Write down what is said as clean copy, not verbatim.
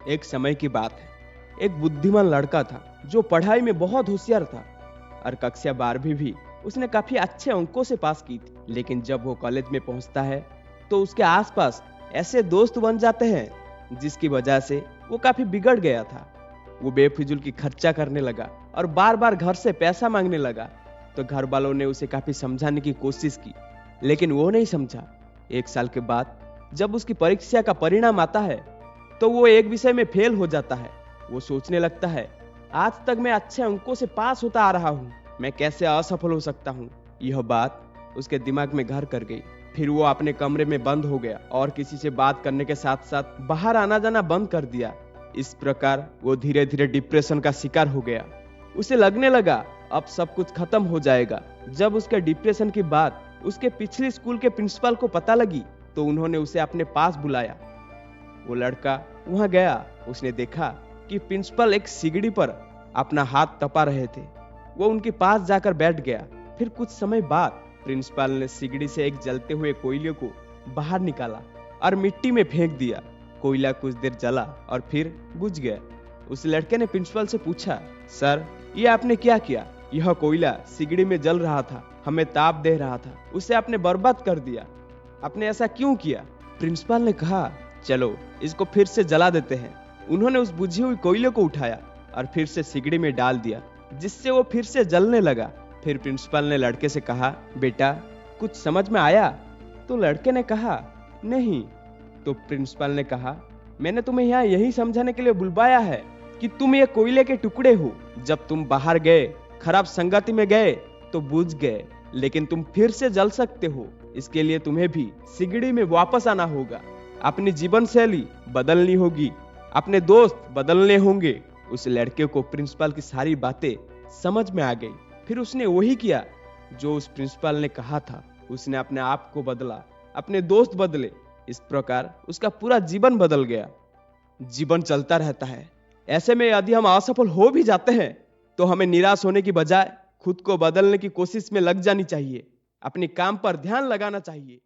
एक समय की बात है। एक बुद्धिमान लड़का था जो पढ़ाई में बहुत होशियार था और कक्षा 12वीं भी उसने काफी अच्छे अंकों से पास की थी। लेकिन जब वो कॉलेज में पहुंचता है तो उसके आसपास ऐसे दोस्त बन जाते हैं जिसकी वजह से वो काफी बिगड़ गया था। वो बेफिजूल की खर्चा करने लगा और बार बार घर से पैसा मांगने लगा। तो घर वालों ने उसे काफी समझाने की कोशिश की, लेकिन वो नहीं समझा। एक साल के बाद जब उसकी परीक्षा का परिणाम आता है तो वो एक विषय में फेल हो जाता है। वो सोचने लगता है, आज तक मैं अच्छे अंकों से पास होता आ रहा हूँ, मैं कैसे असफल हो सकता हूँ। यह बात उसके दिमाग में घर कर गई। फिर वो अपने कमरे में बंद हो गया और किसी से बात करने के साथ साथ बाहर आना जाना बंद कर दिया। इस प्रकार वो धीरे धीरे डिप्रेशन का शिकार हो गया। उसे लगने लगा अब सब कुछ खत्म हो जाएगा। जब उसके डिप्रेशन की बात उसके पिछले स्कूल के प्रिंसिपल को पता लगी तो उन्होंने उसे अपने पास बुलाया। वो लड़का वहां गया। उसने देखा कि प्रिंसिपल एक सिगड़ी पर अपना हाथ तपा रहे थे। वो उनके पास जाकर बैठ गया। फिर कुछ समय बाद प्रिंसिपल ने सिगड़ी से एक जलते हुए कोयले को बाहर निकाला और मिट्टी में फेंक दिया। कोयला कुछ देर जला और फिर बुझ गया। उस लड़के ने प्रिंसिपल से पूछा, सर ये आपने क्या किया? यह कोयला सिगड़ी में जल रहा था, हमें ताप दे रहा था, उसे आपने बर्बाद कर दिया। आपने ऐसा क्यों किया? प्रिंसिपल ने कहा, चलो इसको फिर से जला देते हैं। उन्होंने उस बुझी हुई कोयले को उठाया और फिर से सिगड़ी में डाल दिया, जिससे वो फिर से जलने लगा। फिर प्रिंसिपल ने लड़के से कहा, बेटा कुछ समझ में आया? तो लड़के ने कहा, नहीं। तो प्रिंसिपल ने कहा, मैंने तुम्हें यहाँ यही समझाने के लिए बुलवाया है कि तुम ये कोयले के टुकड़े हो। जब तुम बाहर गए, खराब संगति में गए तो बुझ गए, लेकिन तुम फिर से जल सकते हो। इसके लिए तुम्हें भी सिगड़ी में वापस आना होगा, अपनी जीवन शैली बदलनी होगी, अपने दोस्त बदलने होंगे। उस लड़के को प्रिंसिपल की सारी बातें समझ में आ गई। फिर उसने वही किया जो उस प्रिंसिपल ने कहा था। उसने अपने आप को बदला, अपने दोस्त बदले। इस प्रकार उसका पूरा जीवन बदल गया। जीवन चलता रहता है। ऐसे में यदि हम असफल हो भी जाते हैं तो हमें निराश होने की बजाय खुद को बदलने की कोशिश में लग जानी चाहिए। अपने काम पर ध्यान लगाना चाहिए।